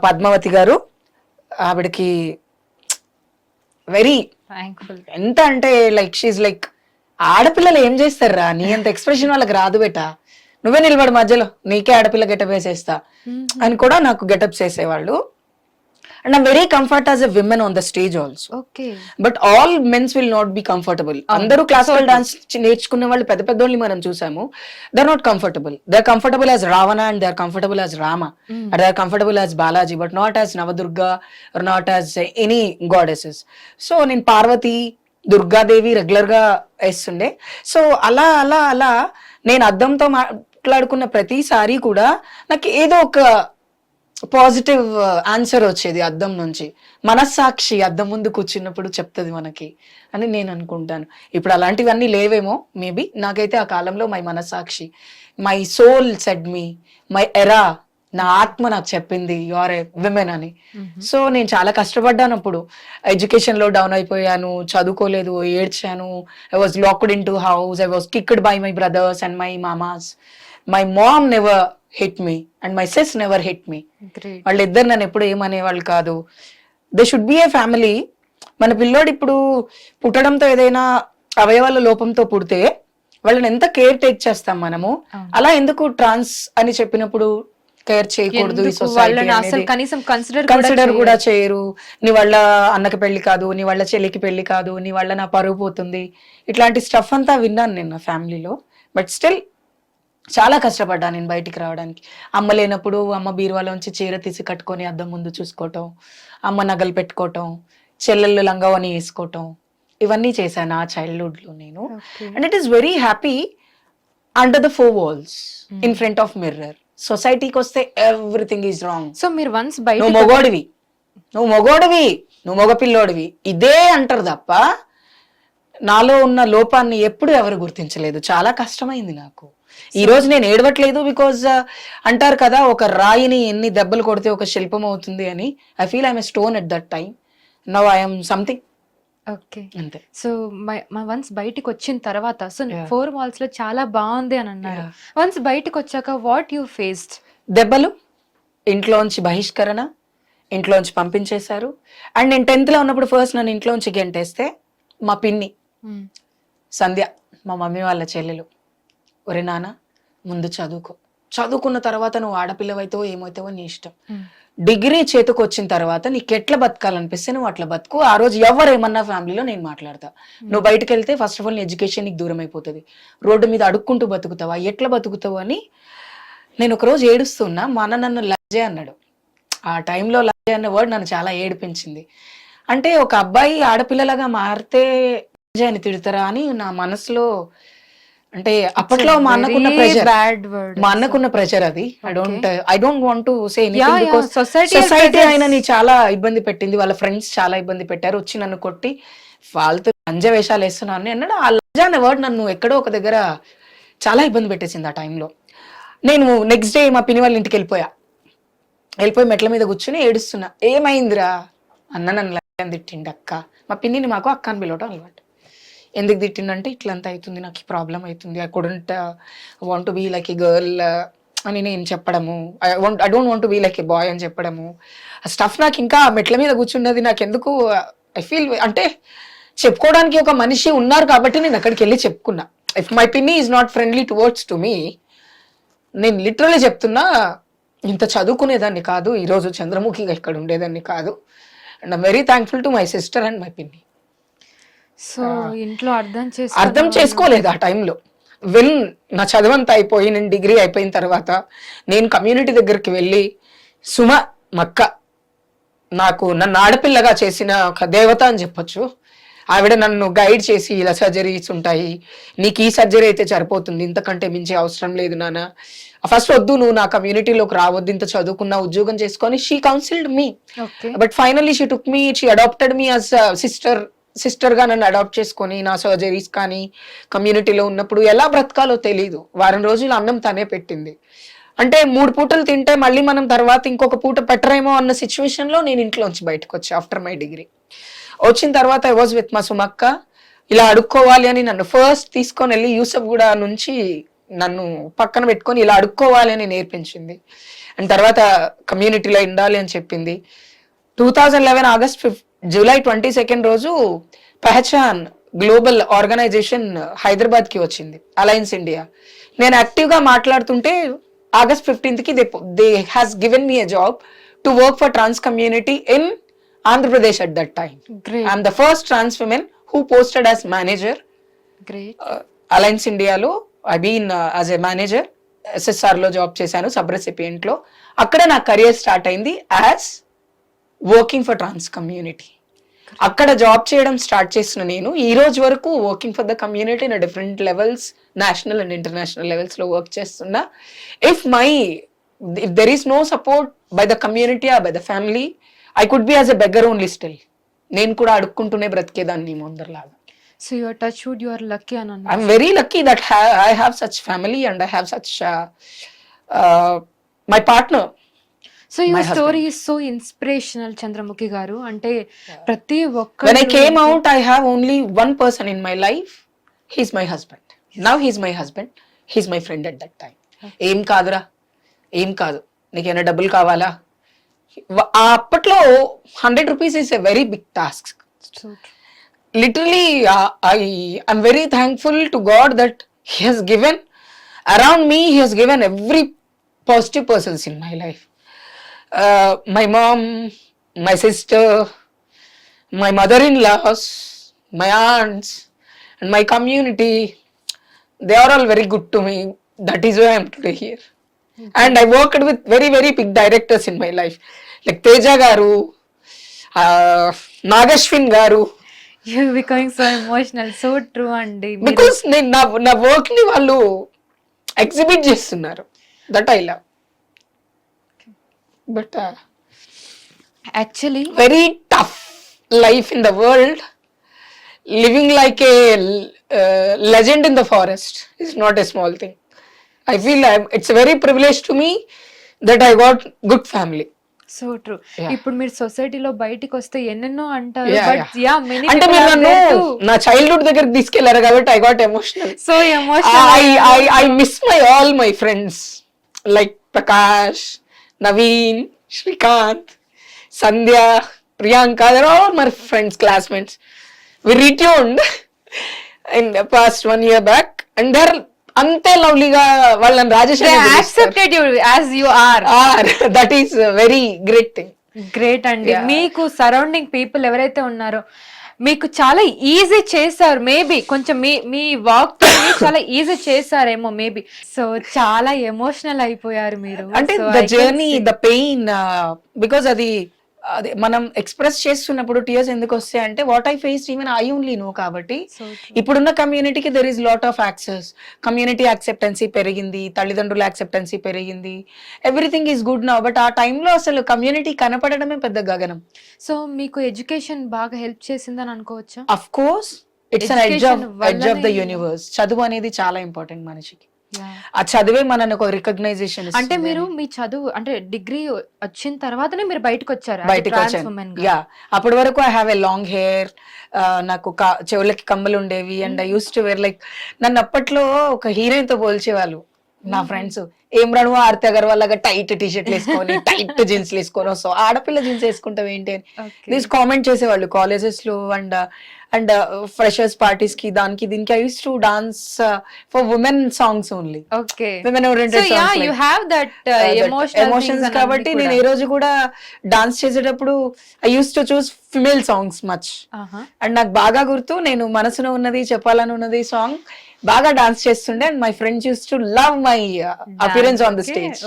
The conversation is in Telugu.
పద్మావతి గారు. ఆవిడకి వెరీ థ్యాంక్ఫుల్. ఎంత అంటే లైక్ షీజ్ లైక్ ఆడపిల్లలు ఏం చేస్తారా, నీ అంత ఎక్స్ప్రెషన్ వాళ్ళకి రాదు బేట, నువ్వే నిలబడి మధ్యలో నీకే ఆడపిల్ల గెటప్ వేసేస్తా అని కూడా నాకు గెటప్స్ వేసేవాళ్ళు. And I'm very comfort as a women on the stage also. Okay. But all mens will not be comfortable. అందరూ క్లాసికల్ డాన్స్ నేర్చుకునే వాళ్ళు పెద్ద పెద్దోళ్ళని మనం చూసాము. They are not comfortable. They are comfortable as Ravana and they are comfortable as Rama, they are comfortable as Balaji, but not as Navadurga or not as any goddesses. So నేను పార్వతి, దుర్గాదేవి రెగ్యులర్ గా వేస్తుండే. సో అలా అలా అలా నేను అద్దంతో మాట్లాడుకున్న ప్రతిసారి కూడా నాకు ఏదో ఒక పాజిటివ్ ఆన్సర్ వచ్చేది అద్దం నుంచి. మనస్సాక్షి అద్దం ముందు కూర్చున్నప్పుడు చెప్తుంది మనకి అని నేను అనుకుంటాను. ఇప్పుడు అలాంటివన్నీ లేవేమో మేబీ. నాకైతే ఆ కాలంలో మై మనస్సాక్షి, my soul said me, my era, నా ఆత్మ నాకు చెప్పింది యు ఆర్ ఏ విమెన్ అని. సో నేను చాలా కష్టపడ్డాను. అప్పుడు ఎడ్యుకేషన్ లో డౌన్ అయిపోయాను, చదువుకోలేదు, ఏడ్చాను. I was locked in to house, I was kicked by my brothers and my mamas. My mom never hit me and my sis never hit me. వాళ్ళిద్దరు నన్ను ఎప్పుడు ఏమనేవాళ్ళు కాదు. They should be a family. మన పిల్లోడు ఇప్పుడు పుట్టడంతో ఏదైనా అవయవాల లోపంతో పుడితే వాళ్ళని ఎంత కేర్ టేక్ చేస్తాం మనము, అలా ఎందుకు ట్రాన్స్ అని చెప్పినప్పుడు కేర్ చేయకూడదు? ఈ సొసైటీ కన్సిడర్ కూడా చేయరు. నీ వాళ్ళ అన్నకి పెళ్లి కాదు, నీ వాళ్ళ చెల్లికి పెళ్లి కాదు, నీ వాళ్ళ నా పరువు పోతుంది, ఇట్లాంటి స్టఫ్ అంతా విన్నాను నేను నా ఫ్యామిలీలో. బట్ స్టిల్ చాలా కష్టపడ్డాను నేను బయటికి రావడానికి. అమ్మ లేనప్పుడు అమ్మ బీరువాలోంచి చీర తీసి కట్టుకొని అద్దం ముందు చూసుకోవటం, అమ్మ నగలు పెట్టుకోవటం, చెల్లెళ్ళు లంగావని వేసుకోవటం, ఇవన్నీ చేశాను ఆ చైల్డ్హుడ్ లో నేను. And it is very happy under the 4 walls in front of mirror. సొసైటీకి వస్తే ఎవ్రీథింగ్ ఈజ్ రాంగ్. సో మీరు వన్స్ బయట నువ్వు మొగోడివి, నువ్వు మగ పిల్లోడివి ఇదే అంటారు తప్ప నాలో ఉన్న లోపాన్ని ఎప్పుడు ఎవరు గుర్తించలేదు. చాలా కష్టమైంది నాకు. ఈ రోజు నేను ఏడవట్లేదు బికాజ్ అంటారు కదా, ఒక రాయిని ఎన్ని దెబ్బలు కొడితే ఒక శిల్పం అవుతుంది అని. I feel I'm a stone at that time. Now I'm something. Okay. అంతే. సో వన్స్ బయటికి వచ్చిన తర్వాత, సో 4 walls లో చాలా బాగుంది అని అన్నారు. వన్స్ బయటకు వచ్చాక వాట్ యూ ఫేస్డ్? దెబ్బలు, ఇంట్లోంచి బహిష్కరణ, ఇంట్లోంచి పంపించేశారు. అండ్ నేను 10th లో ఉన్నప్పుడు ఫస్ట్ నన్ను ఇంట్లోంచి గెంటేస్తే మా పిన్ని సంధ్య, మా మమ్మీ వాళ్ళ చెల్లెలు, ఒరే నాన్న ముందు చదువుకున్న తర్వాత నువ్వు ఆడపిల్లవైతావో ఏమవుతావో నీ ఇష్టం, డిగ్రీ చేతికి వచ్చిన తర్వాత నీకు ఎట్లా బతకాలనిపిస్తే నువ్వు అట్లా బతుకు, ఆ రోజు ఎవరేమన్నా ఫ్యామిలీలో నేను మాట్లాడతా. నువ్వు బయటకు వెళ్తే ఫస్ట్ ఆఫ్ ఆల్ నీ ఎడ్యుకేషన్ నీకు దూరం అయిపోతుంది, రోడ్డు మీద అడుక్కుంటూ బతుకుతావా, ఎట్లా బతుకుతావు అని. నేను ఒకరోజు ఏడుస్తున్నా, మా అన్న నన్ను లజ్జే అన్నాడు. ఆ టైంలో లజ్జే అన్న వర్డ్ నన్ను చాలా ఏడిపించింది. అంటే ఒక అబ్బాయి ఆడపిల్లలాగా మారితే లజ్జే అని తిడతారా అని నా మనసులో. అంటే అప్పట్లో మా అన్నకున్న ప్రెషర్ అది. I don't want to say anything because society ఆయనని చాలా ఇబ్బంది పెట్టింది, వాళ్ళ ఫ్రెండ్స్ చాలా ఇబ్బంది పెట్టారు, వచ్చి నన్ను కొట్టి వాళ్ళతో లంజ వేషాలు వేస్తున్నాను అన్నాడు. ఆ లంజ అనే వర్డ్ నన్ను ఎక్కడో ఒక దగ్గర చాలా ఇబ్బంది పెట్టేసింది ఆ టైంలో. నేను నెక్స్ట్ డే మా పిన్ని వాళ్ళ ఇంటికి వెళ్ళిపోయి మెట్ల మీద కూర్చుని ఏడుస్తున్నా. ఏమైందిరా అన్న, నన్ను లంజ తిట్టిండి అక్క. మా పిన్నిని మాకు అక్క అని పిలవటం అలవాటు. ఎందుకు తిట్టిందంటే ఇట్లంతా అవుతుంది, నాకు ఈ ప్రాబ్లం అవుతుంది, I couldn't want to be like a girl అని నేను చెప్పడము, I don't want to be like a boy అని చెప్పడము. ఆ స్టఫ్ నాకు ఇంకా మెట్ల మీద కూర్చున్నది నాకు ఎందుకు ఐ ఫీల్ అంటే చెప్పుకోవడానికి ఒక మనిషి ఉన్నారు కాబట్టి నేను అక్కడికి వెళ్ళి చెప్పుకున్నా. ఇఫ్ మై పిన్ని is not friendly towards to me, నేను లిటరల్లీ చెప్తున్నా, ఇంత చదువుకునేదాన్ని కాదు, ఈరోజు చంద్రముఖిగా ఇక్కడ ఉండేదాన్ని కాదు. And I'm very thankful to my sister and my పిన్ని. సో ఇంట్లో అర్థం చేసుకోలేదు ఆ టైంలో. నా చదువంతా అయిపోయి నేను డిగ్రీ అయిపోయిన తర్వాత నేను కమ్యూనిటీ దగ్గరికి వెళ్ళి, సుమ మక్క నాకు నన్ను ఆడపిల్లగా చేసిన ఒక దేవత అని చెప్పొచ్చు. ఆవిడ నన్ను గైడ్ చేసి ఇలా సర్జరీస్ ఉంటాయి, నీకు ఈ సర్జరీ అయితే సరిపోతుంది, ఇంతకంటే మించి అవసరం లేదు నాన్న, ఫస్ట్ వద్దు, నువ్వు నా కమ్యూనిటీలోకి రావద్దు, ఇంత చదువుకున్నా ఉద్యోగం చేసుకొని. She counselled me, but finally she took me, she adopted me as sister గా నన్ను అడాప్ట్ చేసుకొని నా సర్జరీస్ కానీ కమ్యూనిటీలో ఉన్నప్పుడు ఎలా బ్రతకాలో తెలీదు. వారం రోజులు అన్నం తనే పెట్టింది. అంటే 3 పూటలు తింటే మళ్ళీ మనం తర్వాత ఇంకొక పూట పెట్టరేమో అన్న సిచ్యువేషన్ లో నేను ఇంట్లోంచి బయటకు వచ్చి ఆఫ్టర్ మై డిగ్రీ వచ్చిన తర్వాత ఐ వాజ్ విత్ మా సుమక్క. ఇలా అడుక్కోవాలి అని నన్ను ఫస్ట్ తీసుకొని వెళ్ళి యూసఫ్ గూడ నుంచి నన్ను పక్కన పెట్టుకొని ఇలా అడుక్కోవాలి అని నేర్పించింది. అండ్ తర్వాత కమ్యూనిటీలో ఉండాలి అని చెప్పింది. 2011 ఆగస్ట్ జూలై 22 రోజు పెహచాన్ గ్లోబల్ ఆర్గనైజేషన్ హైదరాబాద్ కి వచ్చింది, అలయన్స్ ఇండియా. నేను యాక్టివ్ గా మాట్లాడుతుంటే ఆగస్ట్ 15th కి they has given me a job to work for trans community in Andhra Pradesh at that time. Great. I'm the first trans women who posted as manager Great. Alliance ఇండియాలో. I been as a manager, SSR లో జాబ్ చేశాను, సబ్ రెసిపియంట్ లో. అక్కడ నా కెరియర్ స్టార్ట్ అయింది as working for trans community. అక్కడ జాబ్ చేయడం స్టార్ట్ చేసిన నేను ఈ రోజు వరకు working for the community in different levels, national and international levels లో వర్క్ చేస్తున్నా. If there is no support by the community or by the family, I could be as a beggar only still. నేను కూడా అడుక్కుంటూనే బ్రతికేదాన్ని ముందరలాగా. So you are touched wood, you are lucky అని అన్నారు. I'm very lucky that I have such family and I have such my partner. So your husband. Story is so inspirational Chandramukhi గారు. అంటే ప్రతి ఒక్క When I came out, I have only one person in my life. He's my husband. Now he's my husband. He's my friend at that time. ఏం కాదురా, ఏం కాదు, నీకేమైనా డబ్బులు కావాలా? అప్పట్లో 100 rupees is a very big task. Literally, I'm very thankful to God that He has given around me. He has given every positive persons in my life. My mom, my sister, my mother-in-laws, my aunts, and my community. They are all very good to me. That is why I am today here. And I worked with very, very big directors in my life, like Teja Garu, Nagashwin Garu. You becoming so emotional. So true అండి. బికాస్ నేను నా వర్క్ ని వాళ్ళు ఎగ్జిబిట్ చేస్తున్నారు. That I love. But actually very tough life in the world. Living like a legend in the forest is not a small thing. I feel it's very privilege to me that I got good family. So true. ఇప్పుడు మీరు సొసైటీలో బయటికి వస్తే ఎన్నెన్నో అంటారు. Yeah, but yeah. Yeah many అంటే మీరు నన్ను నా చైల్డ్హుడ్ దగ్గరికి తీసుకెళ్లారు కాబట్టి I got emotional. So emotional. I miss all my friends like Prakash, Naveen, Shrikant, Sandhya, Priyanka. They're all my friends, classmates. We retuned in the past 1 year back, and they're అంతే లవ్లీగా వాళ్ళని Rajesh accepted you as you are. That is very great thing. Great అండి. మీకు సరౌండింగ్ పీపుల్ ఎవరైతే ఉన్నారో మీకు చాలా ఈజీ చేశారు. మేబీ కొంచెం మీ వాక్ చాలా ఈజీ చేశారేమో మేబీ. సో చాలా ఎమోషనల్ అయిపోయారు మీరు. అంటే the journey, the pain, because అది మనం ఎక్స్ప్రెస్ చేస్తున్నప్పుడు టీయర్స్ ఎందుకు వస్తాయి అంటే what I faced even I only know. కాబట్టి ఇప్పుడున్న కమ్యూనిటీకి there is lot of access. Community acceptance పెరిగింది, తల్లిదండ్రుల యాక్సెప్టెన్సీ పెరిగింది, everything is good now. But ఆ టైంలో అసలు కమ్యూనిటీ కనపడడమే పెద్ద గగనం. సో మీకు ఎడ్యుకేషన్ బాగా హెల్ప్ చేసిందని అనుకోవచ్చా? Of course, it's an edge of the universe. చదువు అనేది చాలా ఇంపార్టెంట్ మనిషికి. ఆ చదివే మనకు ఒక రికగ్నైజేషన్. అంటే మీరు మీ చదువు అంటే డిగ్రీ వచ్చిన తర్వాతనే మీరు బయటకు వచ్చారు? బయటకు వచ్చాను. యా, అప్పటి వరకు I have a long hair. నాకు చెవులకి కమ్మలు ఉండేవి. And I use to wear like, నన్ను అప్పట్లో ఒక హీరోయిన్ తో పోల్చేవాళ్ళు నా ఫ్రెండ్స్. ఏం రాను ఆర్తి అగర్వాల్ లాగా టైట్ టీ షర్ట్లు వేసుకొని టైట్ జీన్స్ వేసుకొని వస్తావు, ఆడపిల్ల జీన్స్ వేసుకుంటావు ఏంటి అని దీస్ కామెంట్ చేసేవాళ్ళు కాలేజెస్ లో. అండ్ ఫ్రెషర్స్ పార్టీస్ కి దానికి దీనికి I use to dance for women songs only. Okay, women oriented songs, you have that emotions. కాబట్టి నేను ఈ రోజు కూడా డాన్స్ చేసేటప్పుడు I use to choose female songs much. And నాకు బాగా గుర్తు, నేను మనసులో ఉన్నది చెప్పాలని ఉన్నది సాంగ్ బాగా డాన్స్ చేస్తుండే. And my friends use to love my appearance on the stage.